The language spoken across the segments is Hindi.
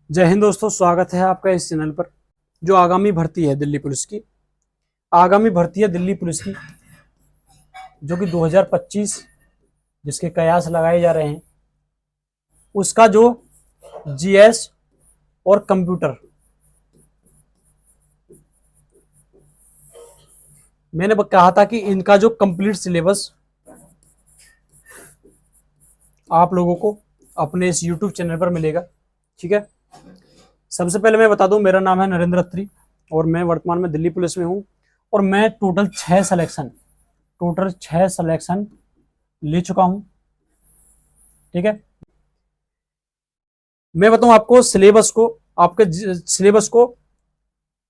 जय हिंद दोस्तों, स्वागत है आपका इस चैनल पर। जो आगामी भर्ती है दिल्ली पुलिस की, आगामी भर्ती है दिल्ली पुलिस की, जो कि 2025 जिसके कयास लगाए जा रहे हैं, उसका जो जीएस और कंप्यूटर, मैंने कहा था कि इनका जो कंप्लीट सिलेबस आप लोगों को अपने इस यूट्यूब चैनल पर मिलेगा। ठीक है, सबसे पहले मैं बता दूं, मेरा नाम है नरेंद्र अत्री और मैं वर्तमान में दिल्ली पुलिस में हूं। और मैं टोटल छह सिलेक्शन ले चुका हूं। ठीक है, मैं बताऊं आपको सिलेबस को, आपके सिलेबस को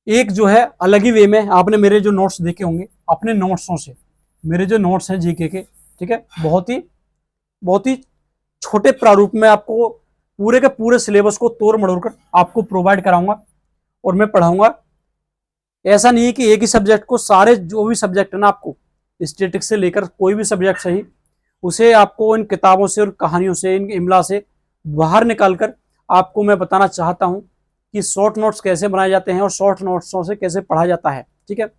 एक जो है अलग ही वे में। आपने मेरे जो नोट्स देखे होंगे, अपने नोट्सों से, मेरे जो नोट्स हैं जीके के, ठीक है, बहुत ही छोटे प्रारूप में आपको पूरे के पूरे सिलेबस को तोड़ मड़ोड़ कर आपको प्रोवाइड कराऊंगा और मैं पढ़ाऊंगा। ऐसा नहीं है कि एक ही सब्जेक्ट को, सारे जो भी सब्जेक्ट है ना, आपको स्टैटिक्स से लेकर कोई भी सब्जेक्ट सही, उसे आपको इन किताबों से और कहानियों से, इन इमला से बाहर निकालकर आपको मैं बताना चाहता हूं कि शॉर्ट नोट्स कैसे बनाए जाते हैं और शॉर्ट नोट्सों से कैसे पढ़ा जाता है। ठीक है,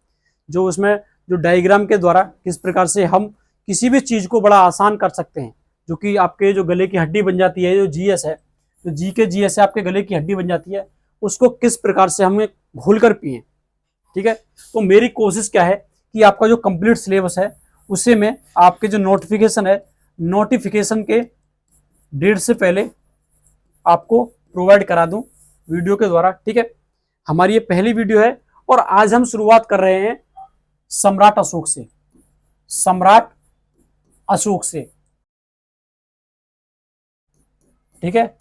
जो उसमें जो डायग्राम के द्वारा किस प्रकार से हम किसी भी चीज को बड़ा आसान कर सकते हैं, जो कि आपके जो गले की हड्डी बन जाती है, जो जीएस है, जो जी के जीएस है, आपके गले की हड्डी बन जाती है, उसको किस प्रकार से हमें घोल कर पिए। ठीक है, तो मेरी कोशिश क्या है कि आपका जो कंप्लीट सिलेबस है उसे मैं आपके जो नोटिफिकेशन है, नोटिफिकेशन के डेट से पहले आपको प्रोवाइड करा दूं वीडियो के द्वारा। ठीक है, हमारी ये पहली वीडियो है और आज हम शुरुआत कर रहे हैं सम्राट अशोक से। सम्राट अशोक से, ठीक है,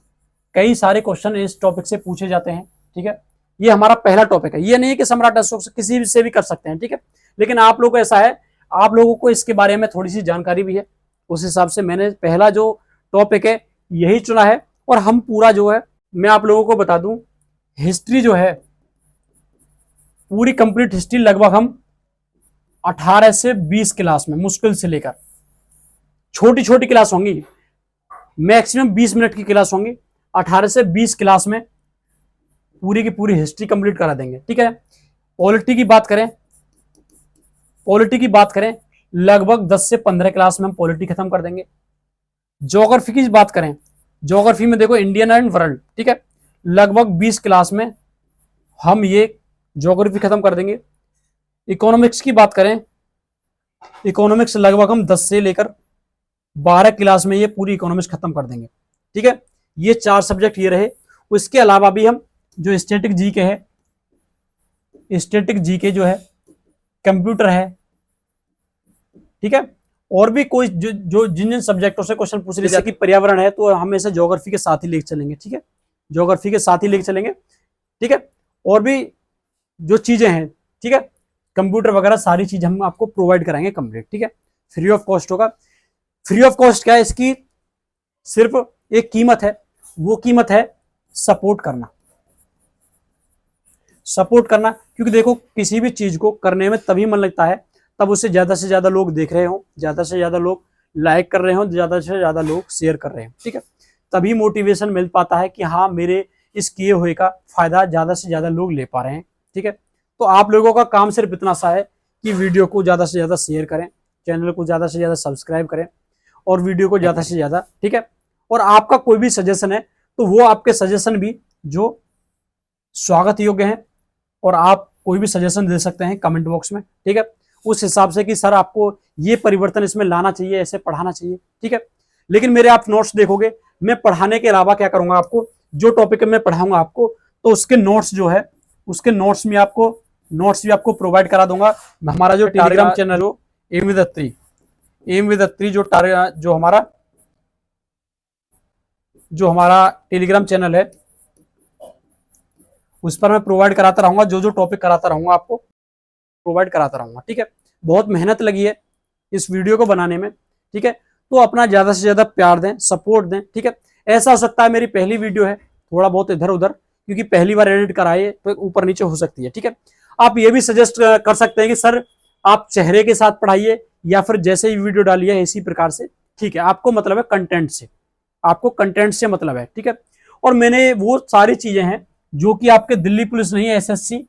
कई सारे क्वेश्चन इस टॉपिक से पूछे जाते हैं। ठीक है, ये हमारा पहला टॉपिक है। ये नहीं है कि सम्राट अशोक से किसी से भी कर सकते हैं, ठीक है, लेकिन आप लोगों को ऐसा है, आप लोगों को इसके बारे में थोड़ी सी जानकारी भी है, उस हिसाब से मैंने पहला जो टॉपिक है यही चुना है। और हम पूरा जो है, मैं आप लोगों को बता दूं, हिस्ट्री जो है, पूरी कंप्लीट हिस्ट्री लगभग हम 18 से 20 क्लास में, मुश्किल से लेकर, छोटी छोटी क्लास होंगी, मैक्सिमम 20 मिनट की क्लास होंगी, 18 से 20 क्लास में पूरी की पूरी हिस्ट्री कंप्लीट करा देंगे। ठीक है, पॉलिटी की बात करें लगभग 10 से 15 क्लास में हम पॉलिटी खत्म कर देंगे। ज्योग्राफी की बात करें, ज्योग्राफी में देखो इंडियन एंड वर्ल्ड, ठीक है, लगभग 20 क्लास में हम ये ज्योग्राफी खत्म कर देंगे। इकोनॉमिक्स की बात करें, इकोनॉमिक्स लगभग हम 10 से लेकर 12 क्लास में ये पूरी इकोनॉमिक्स खत्म कर देंगे। ठीक है, ये 4 सब्जेक्ट ये रहे। उसके अलावा भी हम जो स्टैटिक जीके है, स्टैटिक जीके जो है, कंप्यूटर है, ठीक है, और भी कोई जो जिन जिन सब्जेक्टों से क्वेश्चन पूछ रहे, जैसे कि पर्यावरण है तो हम इसे ज्योग्राफी के साथ ही लेके चलेंगे। ठीक है, ज्योग्राफी के साथ ही लेके चलेंगे। ठीक है, और भी जो चीजें हैं, ठीक है, कंप्यूटर वगैरह सारी चीज हम आपको प्रोवाइड कराएंगे कंप्लीट। ठीक है, फ्री ऑफ कॉस्ट होगा। फ्री ऑफ कॉस्ट क्या है, इसकी सिर्फ एक कीमत है, वो कीमत है सपोर्ट करना। सपोर्ट करना, क्योंकि देखो किसी भी चीज को करने में तभी मन लगता है तब उसे ज्यादा से ज्यादा लोग देख रहे हो, ज्यादा से ज्यादा लोग लाइक कर रहे हो, ज्यादा से ज्यादा लोग शेयर कर रहे हो। ठीक है, तभी मोटिवेशन मिल पाता है कि हाँ, मेरे इस किए हुए का फायदा ज्यादा से ज्यादा लोग ले पा रहे हैं। ठीक है, तो आप लोगों का काम सिर्फ इतना सा है कि वीडियो को ज्यादा से ज्यादा शेयर करें, चैनल को ज्यादा से ज्यादा सब्सक्राइब करें और वीडियो को ज्यादा से ज्यादा, ठीक है, और आपका कोई भी सजेशन है तो वो आपके सजेशन भी जो स्वागत योग्य है और आप कोई भी सजेशन दे सकते हैं कमेंट बॉक्स में। ठीक है, उस हिसाब से कि सर आपको ये परिवर्तन इसमें लाना चाहिए, ऐसे पढ़ाना चाहिए। ठीक है, लेकिन मेरे आप नोट्स देखोगे, मैं पढ़ाने के अलावा क्या करूंगा, आपको जो टॉपिक मैं पढ़ाऊंगा आपको, तो उसके नोट्स जो है, उसके नोट्स भी आपको प्रोवाइड करा दूंगा। हमारा जो टेलीग्राम चैनल हो, एम विद अत्री जो हमारा टेलीग्राम चैनल है, उस पर मैं प्रोवाइड कराता रहूंगा, जो टॉपिक कराता रहूंगा आपको प्रोवाइड कराता रहूंगा। ठीक है, बहुत मेहनत लगी है इस वीडियो को बनाने में। ठीक है, तो अपना ज्यादा से ज्यादा प्यार दें, सपोर्ट दें। ठीक है, ऐसा हो सकता है मेरी पहली वीडियो है, थोड़ा बहुत इधर उधर, क्योंकि पहली बार एडिट कराए तो ऊपर नीचे हो सकती है। ठीक है, आप ये भी सजेस्ट कर सकते हैं कि सर आप चेहरे के साथ पढ़ाइए या फिर जैसे ही वीडियो डालिए इसी प्रकार से। ठीक है, आपको मतलब है कंटेंट से, आपको कंटेंट से मतलब है। ठीक है, और मैंने वो सारी चीजें हैं जो कि आपके दिल्ली पुलिस नहीं है, एसएससी,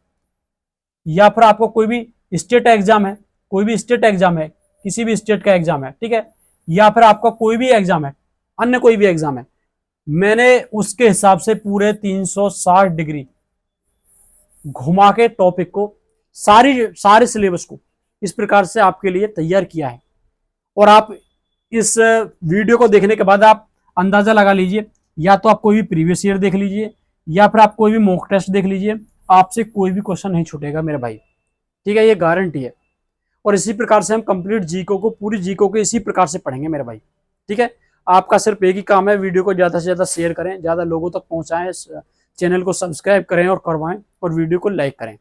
या फिर आपको कोई भी स्टेट एग्जाम है, कोई भी स्टेट एग्जाम है, किसी भी स्टेट का एग्जाम है, ठीक है, या फिर आपका कोई भी एग्जाम है, अन्य कोई भी एग्जाम है, मैंने उसके हिसाब से पूरे 360 डिग्री घुमा के टॉपिक को, सारे सिलेबस को इस प्रकार से आपके लिए तैयार किया है। और आप इस वीडियो को देखने के बाद आप अंदाजा लगा लीजिए, या तो आप कोई भी प्रीवियस ईयर देख लीजिए, या फिर आप कोई भी मॉक टेस्ट देख लीजिए, आपसे कोई भी क्वेश्चन नहीं छूटेगा मेरे भाई, ठीक है, ये गारंटी है। और इसी प्रकार से हम कंप्लीट जीको को, पूरी जीको को इसी प्रकार से पढ़ेंगे मेरे भाई, ठीक है। आपका सिर्फ एक ही काम है, वीडियो को ज्यादा से ज्यादा शेयर करें, ज्यादा लोगों तक पहुंचाएं, चैनल को सब्सक्राइब करें और करवाएं, और वीडियो को लाइक करें,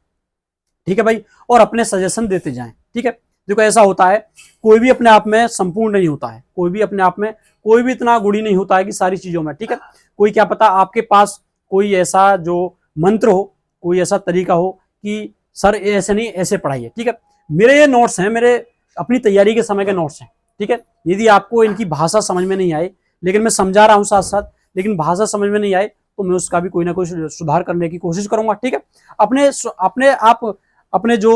ठीक है भाई, और अपने सजेशन देते जाएं, ठीक है। देखो ऐसा होता है, कोई भी अपने आप में संपूर्ण नहीं होता है, कोई भी अपने आप में, कोई भी इतना गुणी नहीं होता है कि सारी चीजों में, ठीक है। कोई क्या पता आपके पास कोई ऐसा जो मंत्र हो, कोई ऐसा तरीका हो कि सर ऐसे नहीं, ऐसे पढ़ाइए, ठीक है। मेरे ये नोट्स हैं, मेरे अपनी तैयारी के समय के नोट्स हैं, ठीक है। यदि आपको इनकी भाषा समझ में नहीं आए, लेकिन मैं समझा रहा हूं साथ साथ, लेकिन भाषा समझ में नहीं आए तो मैं उसका भी कोई ना कोई सुधार करने की कोशिश करूंगा, ठीक है। अपने आप अपने जो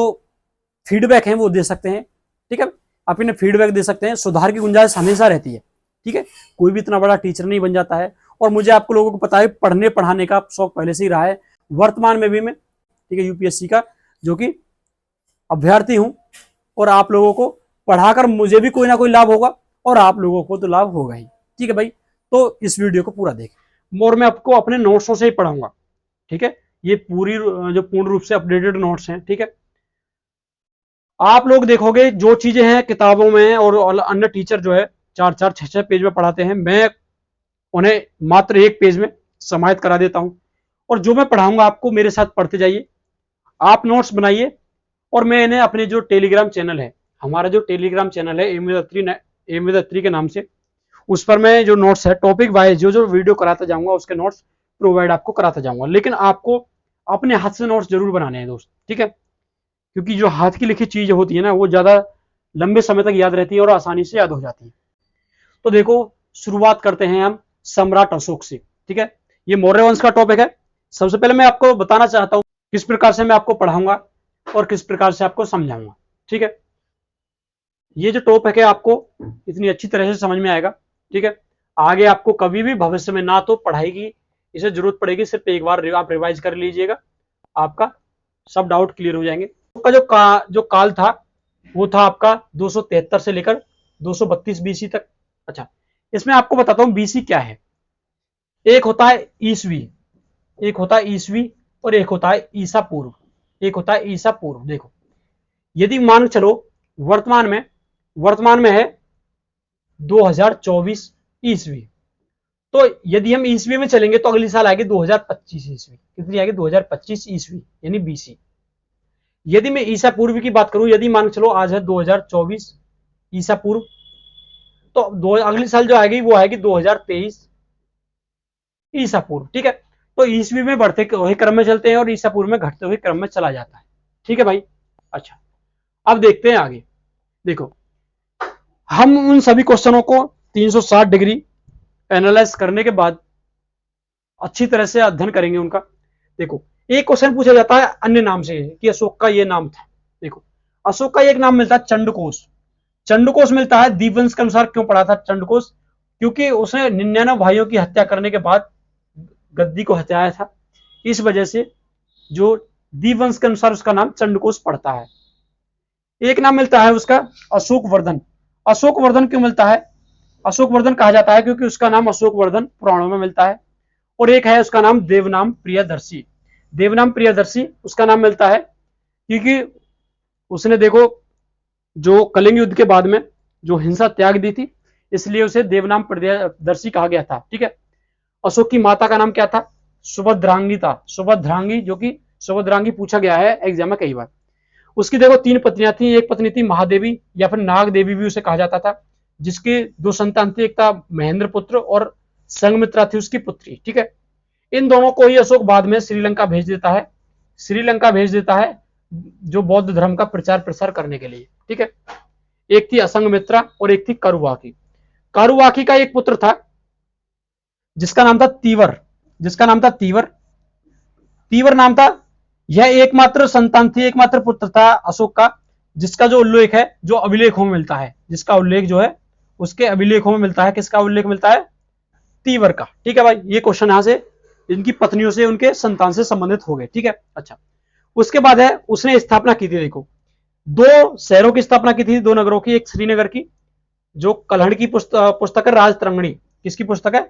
फीडबैक है वो दे सकते हैं, ठीक है, आप इन्हें फीडबैक दे सकते हैं, सुधार की गुंजाइश हमेशा रहती है, ठीक है। कोई भी इतना बड़ा टीचर नहीं बन जाता है, और मुझे आपको लोगों को पता है पढ़ने पढ़ाने का शौक पहले से ही रहा है, वर्तमान में भी मैं, ठीक है, यूपीएससी का जो कि अभ्यर्थी हूं, और आप लोगों को पढ़ाकर मुझे भी कोई ना कोई लाभ होगा, और आप लोगों को तो लाभ होगा ही, ठीक है भाई। तो इस वीडियो को पूरा देखें, और मैं आपको अपने नोट्सों से ही पढ़ाऊंगा, ठीक है। ये पूरी जो पूर्ण रूप से अपडेटेड नोट्स हैं, ठीक है। आप लोग देखोगे जो चीजें हैं किताबों में और अन्य टीचर जो है 4-4, 6-6 पेज में पढ़ाते हैं, मैं उन्हें मात्र एक पेज में समाहित करा देता हूं। और जो मैं पढ़ाऊंगा आपको, मेरे साथ पढ़ते जाइए, आप नोट्स बनाइए, और मैं इन्हें अपने जो टेलीग्राम चैनल है, हमारा जो टेलीग्राम चैनल है एम विद अत्री के नाम से, उस पर मैं जो नोट्स है टॉपिक वाइज जो जो वीडियो कराता जाऊंगा उसके नोट्स प्रोवाइड आपको कराता जाऊंगा। लेकिन आपको अपने हाथ से नोट्स जरूर बनाने हैं दोस्त, ठीक है, क्योंकि जो हाथ की लिखी चीज होती है ना, वो ज्यादा लंबे समय तक याद रहती है और आसानी से याद हो जाती है। तो देखो, शुरुआत करते हैं हम सम्राट अशोक से, ठीक है। ये मौर्य वंश का टॉपिक है। सबसे पहले मैं आपको बताना चाहता हूं किस प्रकार से मैं आपको पढ़ाऊंगा और किस प्रकार से आपको समझाऊंगा, ठीक है। ये जो टॉपिक है आपको इतनी अच्छी तरह से समझ में आएगा, ठीक है। आगे आपको कभी भी भविष्य में ना तो पढ़ाई की इसे जरूरत पड़ेगी, सिर्फ एक बार आप रिवाइज कर लीजिएगा, आपका सब डाउट क्लियर हो जाएंगे। का जो काल था वो था आपका 273 से लेकर 232 बीसी तक। अच्छा, इसमें आपको बताता हूं बीसी क्या है। एक होता है ईसवी, एक होता है ईसवी, और एक होता है ईसा पूर्व, एक होता है ईसा पूर्व। देखो, यदि मान चलो वर्तमान में है 2024 ईसवी, तो यदि हम ईसवी में चलेंगे तो अगली साल आएगी 2025 ईसवी। कितनी आएगी? 2025 ईसवी, यानी बीसी। यदि मैं ईसा पूर्व की बात करूं, यदि मान चलो आज है 2024 ईसा पूर्व, तो अगली साल जो आएगी वो आएगी 2023 ईसा पूर्व, ठीक है। तो ईसवी में बढ़ते हुए क्रम में चलते हैं और ईसा पूर्व में घटते हुए क्रम में चला जाता है, ठीक है भाई। अच्छा, अब देखते हैं आगे। देखो, हम उन सभी क्वेश्चनों को 360 डिग्री एनालाइज करने के बाद अच्छी तरह से अध्ययन करेंगे उनका। देखो, एक क्वेश्चन पूछा जाता है अन्य नाम से कि अशोक का ये नाम था। देखो, अशोक का एक नाम मिलता है चंडकोश। चंडकोश मिलता है दीपवंश के अनुसार। क्यों पढ़ा था चंडकोश? क्योंकि उसने 99 भाइयों की हत्या करने के बाद गद्दी को हत्याया था, इस वजह से जो दीपवंश के अनुसार उसका नाम चंडकोश पड़ता है। एक नाम मिलता है उसका अशोक वर्धन। अशोक वर्धन क्यों मिलता है? अशोक वर्धन कहा जाता है क्योंकि उसका नाम अशोक वर्धन पुराणों में मिलता है। और एक है उसका नाम देवनाम प्रियदर्शी। देवनाम प्रियदर्शी उसका नाम मिलता है क्योंकि उसने, देखो, जो कलिंग युद्ध के बाद में जो हिंसा त्याग दी थी, इसलिए उसे देवनाम प्रियदर्शी कहा गया था, ठीक है। अशोक की माता का नाम क्या था? सुभद्रांगी था। सुभद्रांगी, जो कि सुभद्रांगी पूछा गया है एग्जाम में कई बार। उसकी देखो 3 पत्नियां थी। एक पत्नी थी महादेवी या फिर नाग देवी भी उसे कहा जाता था, जिसके 2 संतान थे। एक था महेंद्र पुत्र और संगमित्रा थी उसकी पुत्री, ठीक है। इन दोनों को ही अशोक बाद में श्रीलंका भेज देता है। श्रीलंका भेज देता है जो बौद्ध धर्म का प्रचार प्रसार करने के लिए, ठीक है। एक थी असंगमित्रा और एक थी करुवाकी। करुवाकी का एक पुत्र था जिसका नाम था तीवर। जिसका नाम था तीवर। तीवर नाम था। यह एकमात्र संतान थी, एकमात्र पुत्र था अशोक का, जिसका जो उल्लेख है जो अभिलेखों में मिलता है, जिसका उल्लेख जो है उसके अभिलेखों में मिलता है। किसका उल्लेख मिलता है? तीवर का। ठीक है भाई, ये क्वेश्चन यहां से इनकी पत्नियों से, उनके संतान से संबंधित हो गए। ठीक है, अच्छा। उसके बाद है उसने स्थापना की थी, देखो 2 शहरों की स्थापना की थी, 2 नगरों की। एक श्रीनगर की, जो कल्हड़ की पुस्तक है राजतरंगिणी। किसकी पुस्तक है?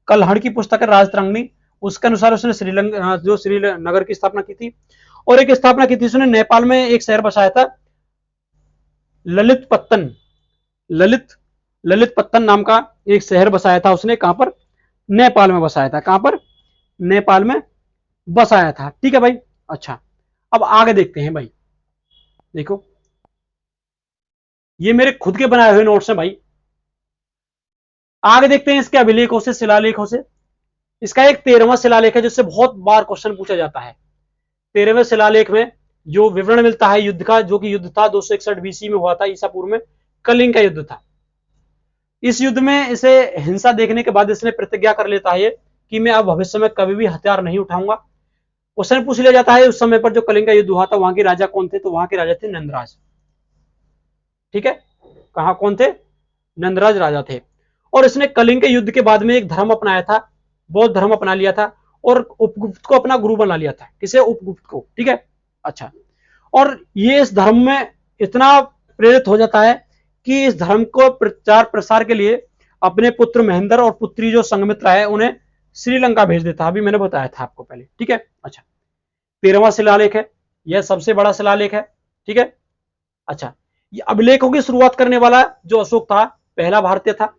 कल्हड़ की पुस्तक है राजतरंगिणी। उसके अनुसार उसने श्रीनगर की स्थापना की थी। और एक स्थापना की थी उसने नेपाल में, एक शहर बसाया था ललित पत्तन। ललित पत्तन नाम का एक शहर बसाया था उसने। कहां पर? नेपाल में बसाया था। कहां पर? नेपाल में बसाया था। ठीक है भाई, अच्छा। अब आगे देखते हैं भाई, देखो ये मेरे खुद के बनाए हुए नोट्स हैं भाई। आगे देखते हैं इसके अभिलेखों से, शिलालेखों से। इसका एक 13वां शिलालेख है जिससे बहुत बार क्वेश्चन पूछा जाता है। 13वें शिलालेख में जो विवरण मिलता है युद्ध का, जो कि युद्ध था 261 बीसी में हुआ था, ईसा पूर्व में, कलिंग का युद्ध था। इस युद्ध में इसे हिंसा देखने के बाद इसने प्रतिज्ञा कर लेता है कि मैं अब भविष्य में कभी भी हथियार नहीं उठाऊंगा। क्वेश्चन पूछ लिया जाता है उस समय पर जो कलिंग का युद्ध हुआ था वहां के राजा कौन थे? तो वहां के राजा थे नंदराज। ठीक है, कहां कौन थे? नंदराज राजा थे। और इसने कलिंग के युद्ध के बाद में एक धर्म अपनाया था, बौद्ध धर्म अपना लिया था, और उपगुप्त को अपना गुरु बना लिया था। किसे? उपगुप्त को। ठीक है, अच्छा। और ये इस धर्म में इतना प्रेरित हो जाता है कि इस धर्म को प्रचार प्रसार के लिए अपने पुत्र महेंद्र और पुत्री जो संघमित्रा है उन्हें श्रीलंका भेज देता। अभी मैंने बताया था आपको पहले। ठीक है, अच्छा। 13वां शिलालेख है, यह सबसे बड़ा शिलालेख है। ठीक है, अच्छा। ये अभिलेखों की शुरुआत करने वाला जो अशोक था, पहला भारतीय था।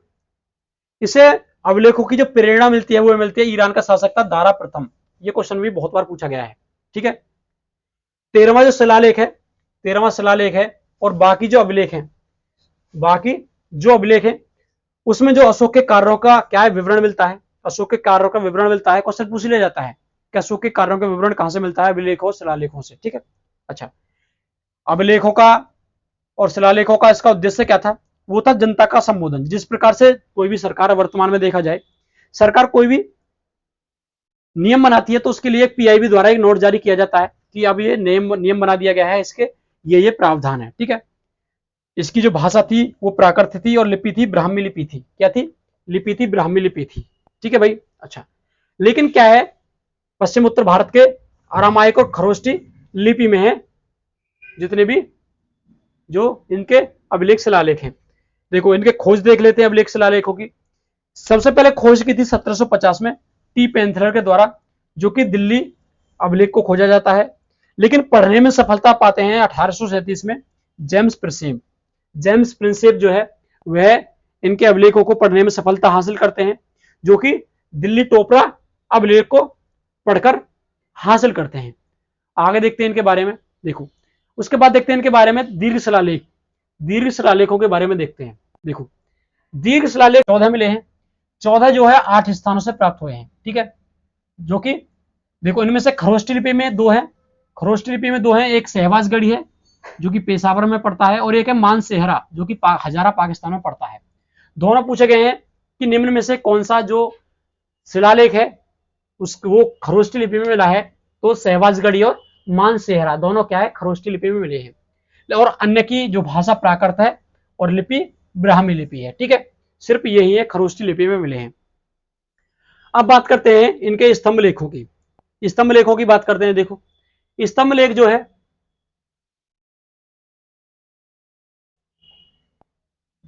इसे अभिलेखों की जो प्रेरणा मिलती है वो मिलती है ईरान का शासक था दारा प्रथम। ये क्वेश्चन भी बहुत बार पूछा गया है। ठीक है, 13वां जो शिलालेख है, 13वां शिलालेख है। और बाकी जो अभिलेख हैं, बाकी जो अभिलेख है उसमें जो अशोक के कार्यों का क्या है? विवरण मिलता है। अशोक के कार्यों का विवरण मिलता है। क्वेश्चन पूछ लिया जाता है कि अशोक के कार्यों का विवरण कहां से मिलता है? अभिलेखों और शिलालेखों से। ठीक है, अच्छा। अभिलेखों का और शिलालेखों का इसका उद्देश्य क्या था? वो था जनता का संबोधन। जिस प्रकार से कोई भी सरकार वर्तमान में देखा जाए, सरकार कोई भी नियम बनाती है तो उसके लिए एक पीआईबी द्वारा एक नोट जारी किया जाता है कि अब ये नियम बना दिया गया है, इसके ये प्रावधान है। ठीक है, इसकी जो भाषा थी वो प्राकृत थी और लिपि थी ब्राह्मी लिपि थी। क्या थी? लिपि थी ब्राह्मी लिपि थी। ठीक है भाई, अच्छा। लेकिन क्या है, पश्चिम उत्तर भारत के अरामाइक और खरोष्टी लिपि में है जितने भी जो इनके अभिलेख शिलालेख हैं। देखो इनके खोज देख लेते हैं अभिलेख शिलालेखों की। सबसे पहले खोज की थी 1750 में टी पेंथलर के द्वारा, जो कि दिल्ली अभिलेख को खोजा जाता है। लेकिन पढ़ने में सफलता पाते हैं 1837 में जेम्स प्रिंसेप। जेम्स प्रिंसेप जो है वह इनके अभिलेखों को पढ़ने में सफलता हासिल करते हैं, जो कि दिल्ली टोपरा अभिलेख को पढ़कर हासिल करते हैं। आगे देखते हैं इनके बारे में। देखो उसके बाद देखते हैं इनके बारे में दीर्घ शिलालेख। दीर्घ शिलालेखों के बारे में देखते हैं। देखो दीर्घ शिलालेख 14 मिले हैं। 14 जो है 8 स्थानों से प्राप्त हुए हैं। ठीक है, जो कि देखो इनमें से खरोष्टी लिपि में 2 है। खरोष्टी लिपि में 2 है, एक सहवाजगढ़ी है जो कि पेशावर में पड़ता है, और एक है मानसेहरा जो कि हजारा पाकिस्तान में पड़ता है। दोनों पूछे गए हैं कि निम्न में से कौन सा जो शिलालेख है वो खरोष्टी लिपि में मिला है? तो सहवाजगढ़ी और मानसेहरा दोनों क्या है? खरोष्टी लिपि में मिले हैं। और अन्य की जो भाषा प्राकृत है और लिपि ब्राह्मी लिपि है। ठीक है, सिर्फ यही है खरोष्टी लिपि में मिले हैं। अब बात करते हैं इनके स्तंभ लेखों की। स्तंभ लेखों की बात करते हैं। देखो स्तंभ लेख जो है,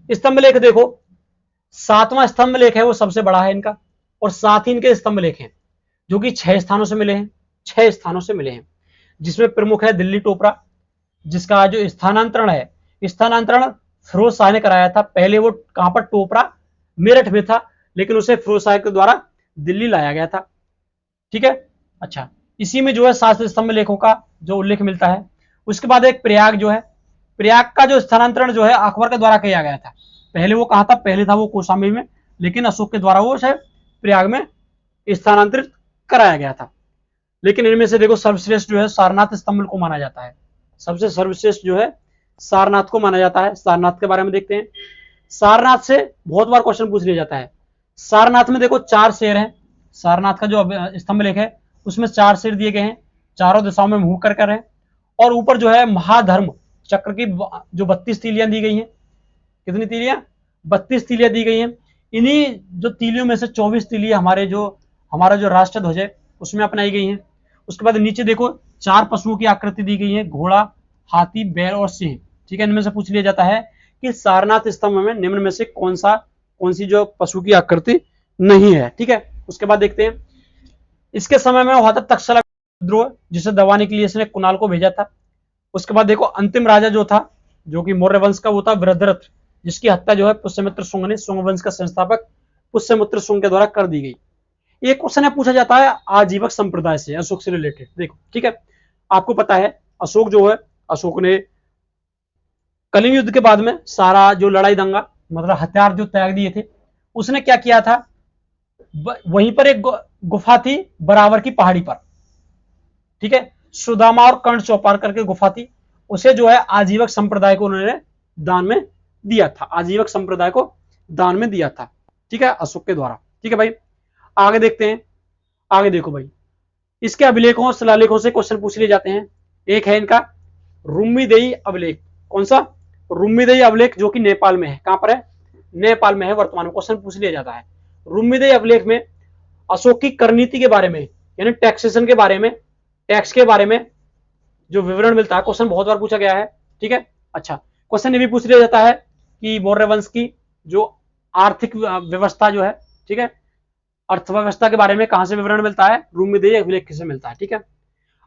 स्तंभ लेख देखो 7वां स्तंभ लेख है वो सबसे बड़ा है इनका, और 7 ही इनके स्तंभ लेख हैं जो कि 6 स्थानों से मिले हैं। 6 स्थानों से मिले हैं, जिसमें प्रमुख है दिल्ली टोपरा, जिसका जो स्थानांतरण है, स्थानांतरण फिरोज शाह ने कराया था। पहले वो कहां पर? टोपरा मेरठ में था, लेकिन उसे फिरोज शाह के द्वारा दिल्ली लाया गया था। ठीक है, अच्छा। इसी में जो है 7 स्तंभ लेखों का जो उल्लेख मिलता है। उसके बाद एक प्रयाग जो है, प्रयाग का जो स्थानांतरण जो है अकबर के द्वारा किया गया था। पहले वो कहा था? पहले था वो कौशाम्बी में, लेकिन अशोक के द्वारा वो प्रयाग में स्थानांतरित कराया गया था। लेकिन इनमें से देखो सर्वश्रेष्ठ जो है सारनाथ स्तंभ को माना जाता है। सबसे सर्वश्रेष्ठ जो है सारनाथ को माना जाता है। सारनाथ के बारे में देखते हैं। सारनाथ से बहुत बार क्वेश्चन पूछ लिया जाता है। सारनाथ में देखो 4 शेर हैं। सारनाथ का जो स्तंभ लेख है उसमें 4 सिर दिए गए हैं, चारों दिशाओं में मुंह कर है, और ऊपर जो है महाधर्म चक्र की जो 32 तीलियां दी गई हैं। कितनी तीलियां? 32 तीलियां दी गई हैं। इन्हीं जो तीलियों में से 24 तीलियां हमारा जो राष्ट्र ध्वज है उसमें अपनाई गई हैं। उसके बाद नीचे देखो 4 पशुओं की आकृति दी गई है, घोड़ा, हाथी, बैल और सिंह। ठीक है, इनमें से पूछ लिया जाता है कि सारनाथ स्तंभ में निम्न में से कौन सी जो पशु की आकृति नहीं है। ठीक है, उसके बाद देखते हैं इसके समय में हुआ था तक्षशिला विद्रोह, जिसे दबाने के लिए इसने कुणाल को भेजा था। उसके बाद देखो अंतिम राजा जो था, जो कि मौर्य वंश का, वो था वृद्धरथ, जिसकी हत्या जो है पुष्यमित्र शुंग ने, शुंग वंश का संस्थापक पुष्यमित्र शुंग के द्वारा कर दी गई। एक क्वेश्चन है पूछा जाता है आजीवक संप्रदाय से, अशोक से रिलेटेड। देखो, ठीक है, आपको पता है अशोक जो है, अशोक ने कलिंग युद्ध के बाद में सारा जो लड़ाई दंगा मतलब हथियार जो त्याग दिए थे, उसने क्या किया था, वहीं पर एक गुफा थी बराबर की पहाड़ी पर, ठीक है, सुदामा और कर्ण चौपार करके गुफा थी, उसे जो है आजीवक संप्रदाय को उन्होंने दान में दिया था, आजीवक संप्रदाय को दान में दिया था। ठीक है, अशोक के द्वारा। ठीक है भाई, आगे देखते हैं। आगे देखो भाई, इसके अभिलेखों और शिलालेखों से क्वेश्चन पूछ लिए जाते हैं। एक है इनका रुम्मीदेई अभिलेख। कौन सा? रुम्मीदेई अभिलेख, जो कि नेपाल में है। कहां पर है? नेपाल में है वर्तमान में। क्वेश्चन पूछ लिया जाता है रुम्मीदेई अभिलेख में अशोक की कर नीति के बारे में, यानी टैक्सेशन के बारे में, टैक्स के बारे में जो विवरण मिलता है। क्वेश्चन बहुत बार पूछा गया है। ठीक है, अच्छा, क्वेश्चन ये भी पूछ लिया जाता है कि मौर्य वंश की जो आर्थिक व्यवस्था जो है, ठीक है, अर्थव्यवस्था के बारे में कहां से विवरण मिलता है? रुम्मीदेई अभिलेख से मिलता है। ठीक है,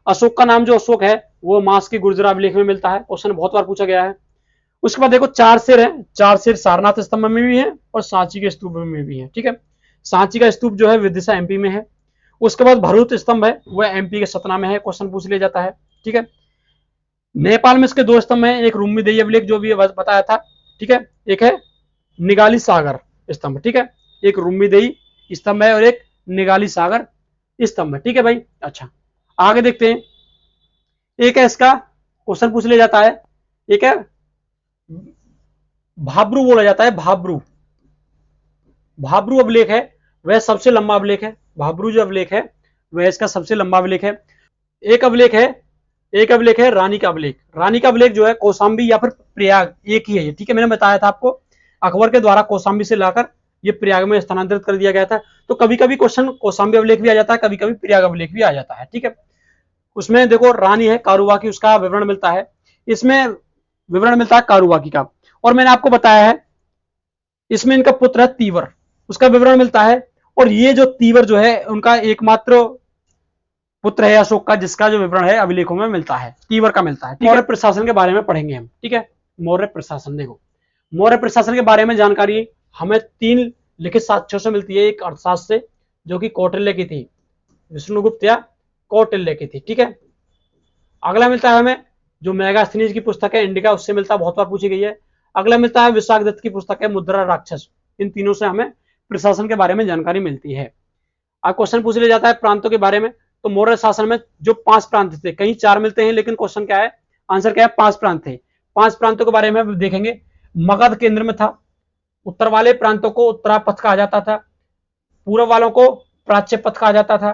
अशोक का नाम जो अशोक है वो मास की गुर्जर अभिलेख में मिलता है। क्वेश्चन बहुत बार पूछा गया है। उसके बाद देखो 4 सिर है, 4 सिर सारनाथ स्तंभ में भी है और सांची के स्तूप में भी है। ठीक है, सांची का स्तूप जो है विदिशा एमपी में है। उसके बाद भरूच स्तंभ है, वह एमपी के सतना में है। क्वेश्चन पूछ लिया जाता है। ठीक है, नेपाल में इसके 2 स्तंभ हैं, एक रुम्मीदेई अभिलेख जो भी बताया था, ठीक है, एक है निगाली सागर स्तंभ। ठीक है, एक रुम्मीदेई स्तंभ है और एक निगाली सागर स्तंभ है। ठीक है भाई, अच्छा, आगे देखते हैं। एक है इसका क्वेश्चन पूछ लिया जाता है, एक है भाब्रू बोला जाता है, भाब्रू। भाब्रू अभिलेख है, वह सबसे लंबा अभिलेख है। भाब्रू जो अभिलेख है वह इसका सबसे लंबा अभिलेख है। एक अभिलेख है रानी का अभिलेख। रानी का अभिलेख जो है कौशाम्बी या फिर प्रयाग, एक ही है ये। ठीक है, मैंने बताया था आपको, अकबर के द्वारा कौशाम्बी से लाकर ये प्रयाग में स्थानांतरित कर दिया गया था। तो कभी कभी क्वेश्चन कौशाम्बी अभिलेख भी आ जाता है, कभी कभी प्रयाग अभिलेख भी आ जाता है। ठीक है, उसमें देखो रानी है कारुबाकी, उसका विवरण मिलता है। इसमें विवरण मिलता है कारुबाकी का। और मैंने आपको बताया है इसमें इनका पुत्र है तीवर, उसका विवरण मिलता है। और ये जो तीवर जो है उनका एकमात्र पुत्र है अशोक का, जिसका जो विवरण है अभिलेखों में मिलता है, तीवर का मिलता है। मौर्य प्रशासन के बारे में पढ़ेंगे हम। ठीक है, मौर्य प्रशासन। देखो, मौर्य प्रशासन के बारे में जानकारी हमें 3 लिखित साक्ष्यों से मिलती है। एक अर्थशास्त्र से, जो कि कौटिल्य की थी, विष्णुगुप्त या कौटिल्य की थी। ठीक है, अगला मिलता है हमें जो मेगास्थनीज की पुस्तक है इंडिका, उससे मिलता है, बहुत बार पूछी गई है। अगला मिलता है विशाखदत्त की पुस्तक है मुद्रा राक्षस। इन तीनों से हमें प्रशासन के बारे में जानकारी मिलती है। अब क्वेश्चन पूछ लिया जाता है प्रांतों के बारे में। तो मौर्य शासन में जो 5 प्रांत थे, कहीं 4 मिलते हैं, लेकिन क्वेश्चन क्या है, आंसर क्या है? 5 प्रांत थे। 5 प्रांतों के बारे में देखेंगे। मगध केंद्र में था, उत्तर वाले प्रांतों को उत्तरापथ कहा जाता था, पूर्व वालों को प्राच्य पथ कहा जाता था,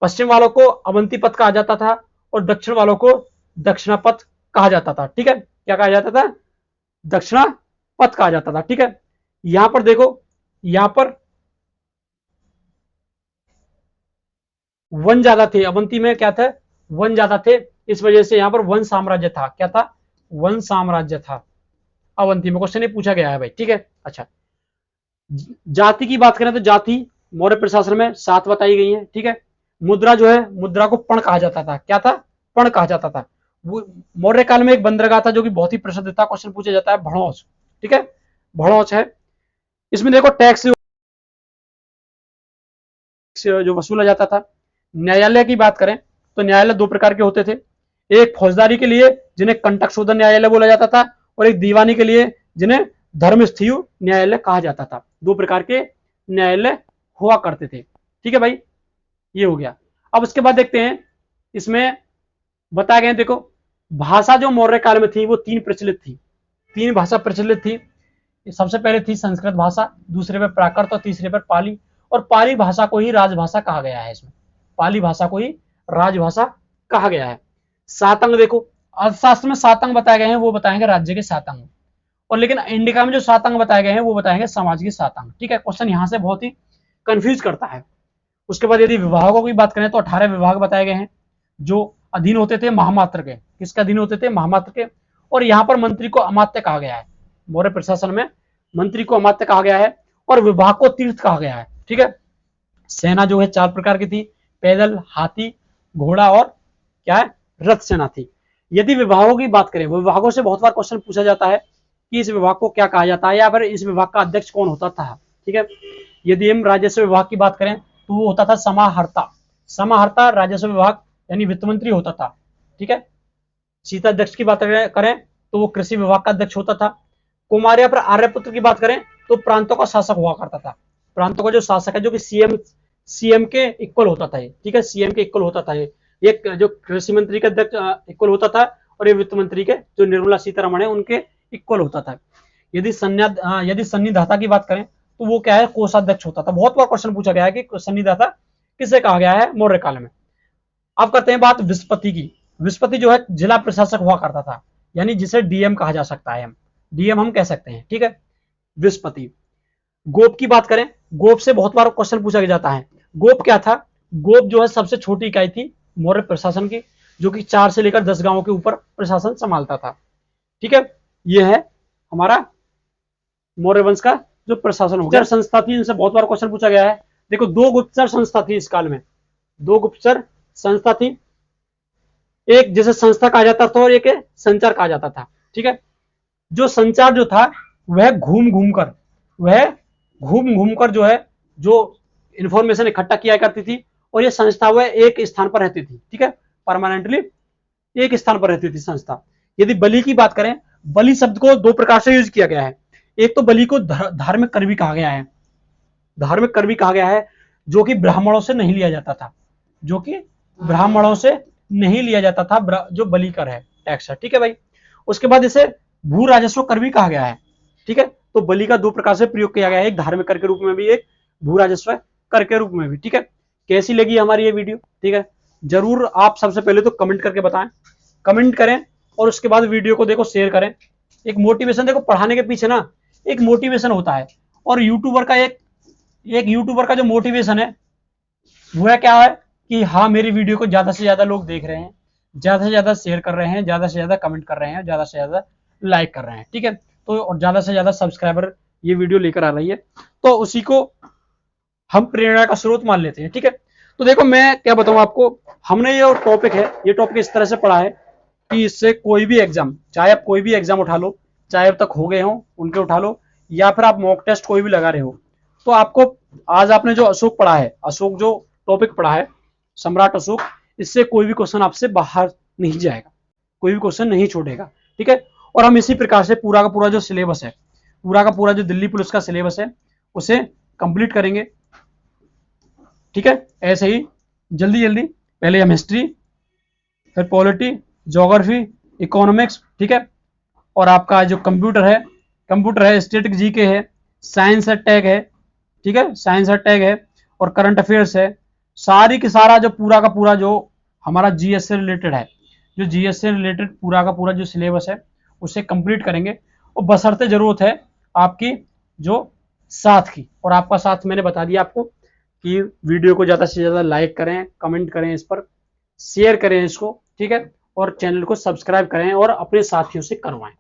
पश्चिम वालों को अवंती पथ कहा जाता था, और दक्षिण वालों को दक्षिणापथ कहा जाता था। ठीक है, क्या कहा जाता था? दक्षिणापथ कहा जाता था। ठीक है, यहां पर देखो, यहां पर वन ज्यादा थे, अवंती में क्या था? वन ज्यादा थे, इस वजह से यहां पर वन साम्राज्य था। क्या था? वन साम्राज्य था अवंती में। क्वेश्चन ये पूछा गया है भाई। ठीक है, अच्छा, जाति की बात करें तो जाति मौर्य प्रशासन में 7 बताई गई है। ठीक है, मुद्रा जो है, मुद्रा को पण कहा जाता था। क्या था? पण कहा जाता था। मौर्य काल में एक बंदरगाह था जो कि बहुत ही प्रसिद्ध था। क्वेश्चन पूछा जाता है भड़ौच। ठीक है, भड़ौच है। इसमें देखो टैक्स जो वसूला जाता था। न्यायालय की बात करें तो न्यायालय 2 प्रकार के होते थे। एक फौजदारी के लिए जिन्हें कंटक शोधन न्यायालय बोला जाता था, और एक दीवानी के लिए जिन्हें धर्मस्थीय न्यायालय कहा जाता था। 2 प्रकार के न्यायालय हुआ करते थे। ठीक है भाई, ये हो गया। अब उसके बाद देखते हैं, इसमें बताया गया, देखो भाषा जो मौर्य काल में थी वो 3 प्रचलित थी। 3 भाषा प्रचलित थी। सबसे पहले थी संस्कृत भाषा, दूसरे पर प्राकृत और तीसरे पर पाली। और पाली भाषा को ही राजभाषा कहा गया है। इसमें पाली भाषा को ही राजभाषा कहा गया है। 7 अंग देखो, अर्थशास्त्र में 7 अंग बताए गए हैं, वो बताएंगे राज्य के 7 अंग, और लेकिन इंडिका में जो 7 अंग बताए गए हैं वो बताएंगे समाज के 7 अंग। ठीक है, क्वेश्चन यहां से बहुत ही कंफ्यूज करता है। उसके बाद यदि विभागों की बात करें तो 18 विभाग बताए गए हैं जो अधीन होते थे महामात्र के। किसके अधीन होते थे? महामात्र के। और यहाँ पर मंत्री को अमात्य कहा गया है। मौर्य प्रशासन में मंत्री को अमात्य कहा गया है और विभाग को तीर्थ कहा गया है। ठीक है, सेना जो है 4 प्रकार की थी, पैदल, हाथी, घोड़ा और क्या है, रथ सेना थी। यदि विभागों की बात करें, विभागों से बहुत बार क्वेश्चन पूछा जाता है कि इस विभाग को क्या कहा जाता है या फिर इस विभाग का अध्यक्ष कौन होता था। ठीक है, यदि हम राजस्व विभाग की बात करें तो वो होता था समाहर्ता। समाहर्ता राजस्व विभाग यानी वित्त मंत्री होता था। ठीक है, सीता अध्यक्ष की बात करें तो वो कृषि विभाग का अध्यक्ष होता था। कुमार पर आर्यपुत्र की बात करें तो प्रांतों का शासक हुआ करता था। प्रांतों का जो शासक है जो कि सीएम के इक्वल होता था। ठीक है, सीएम के इक्वल होता था। ये जो कृषि मंत्री के अध्यक्ष इक्वल होता था और ये वित्त मंत्री के जो निर्मला सीतारमण है उनके इक्वल होता था। यदि सन्निधाता की बात करें तो वो क्या है, कोषाध्यक्ष होता था। बहुत बार क्वेश्चन पूछा गया है कि सन्निधाता किसे कहा गया है मौर्य काल में। अब करते हैं बात विस्पति की। विस्पति जो है जिला प्रशासक हुआ करता था, यानी जिसे डीएम कहा जा सकता है, डीएम हम कह सकते हैं। ठीक है, विस्पति। गोप की बात करें, गोप से बहुत बार क्वेश्चन पूछा जाता है। गोप क्या था? गोप जो है सबसे छोटी इकाई थी मौर्य प्रशासन की, जो कि 4 से लेकर 10 गांवों के ऊपर प्रशासन संभालता था। ठीक है, यह है हमारा मौर्य वंश का जो प्रशासन हो गया। संस्था थी, इनसे बहुत बार क्वेश्चन पूछा गया है। देखो 2 गुप्तचर संस्था थी इस काल में, 2 गुप्तचर संस्था थी, एक जैसे संस्था कहा जाता था और एक संचार कहा जाता था। ठीक है, जो संचार जो था वह घूम घूम कर जो है जो इंफॉर्मेशन इकट्ठा किया करती थी, और ये संस्था वह एक स्थान पर रहती थी। ठीक है, परमानेंटली एक स्थान पर रहती थी संस्था। यदि बलि की बात करें, बलि शब्द को 2 प्रकार से यूज किया गया है। एक तो बलि को धार्मिक कर भी कहा गया है, धार्मिक कर भी कहा गया है, जो कि ब्राह्मणों से नहीं लिया जाता था, जो कि ब्राह्मणों से नहीं लिया जाता था, जो बलि कर है, टैक्स है। ठीक है भाई, उसके बाद इसे भू राजस्व कर भी कहा गया है। ठीक है, तो बलि का 2 प्रकार से प्रयोग किया गया है, एक धार्मिक कर के रूप में भी, एक भू राजस्व कर के रूप में भी। ठीक है, कैसी लगी हमारी ये वीडियो? ठीक है, जरूर आप सबसे पहले तो कमेंट करके बताएं, कमेंट करें और उसके बाद वीडियो को देखो, शेयर करें। एक मोटिवेशन, देखो पढ़ाने के पीछे ना एक मोटिवेशन होता है, और यूट्यूबर का एक यूट्यूबर का जो मोटिवेशन है वो है क्या है कि हाँ मेरी वीडियो को ज्यादा से ज्यादा लोग देख रहे हैं, ज्यादा से ज्यादा शेयर कर रहे हैं, ज्यादा से ज्यादा कमेंट कर रहे हैं, ज्यादा से ज्यादा लाइक कर रहे हैं। ठीक है, तो और ज्यादा से ज्यादा सब्सक्राइबर ये वीडियो लेकर आ रही है, तो उसी को हम प्रेरणा का स्रोत मान लेते हैं। ठीक है, तो देखो मैं क्या बताऊं आपको, हमने ये टॉपिक है, ये टॉपिक इस तरह से पढ़ा है कि इससे कोई भी एग्जाम, चाहे आप कोई भी एग्जाम उठा लो, चाहे अब तक हो गए हो उनके उठा लो, या फिर आप मॉक टेस्ट कोई भी लगा रहे हो, तो आपको आज आपने जो अशोक पढ़ा है, अशोक जो टॉपिक पढ़ा है, सम्राट अशोक, इससे कोई भी क्वेश्चन आपसे बाहर नहीं जाएगा, कोई भी क्वेश्चन नहीं छोड़ेगा। ठीक है, और हम इसी प्रकार से पूरा का पूरा जो सिलेबस है, पूरा का पूरा जो दिल्ली पुलिस का सिलेबस है उसे कंप्लीट करेंगे। ठीक है, ऐसे ही जल्दी जल्दी पहले हम हिस्ट्री, फिर पॉलिटी, ज्योग्राफी, इकोनॉमिक्स, ठीक है, और आपका जो कंप्यूटर है, स्टैटिक जीके है, साइंस है, टैग है, ठीक है, साइंस है, टैग है, और करंट अफेयर्स है, सारी की सारा जो पूरा का पूरा जो हमारा जीएस से रिलेटेड है, जो जीएस से रिलेटेड पूरा का पूरा जो सिलेबस है उसे कंप्लीट करेंगे। और बशर्ते जरूरत है आपकी जो साथ की, और आपका साथ मैंने बता दिया आपको कि वीडियो को ज़्यादा से ज़्यादा लाइक करें, कमेंट करें, इस पर शेयर करें इसको। ठीक है, और चैनल को सब्सक्राइब करें और अपने साथियों से करवाएं।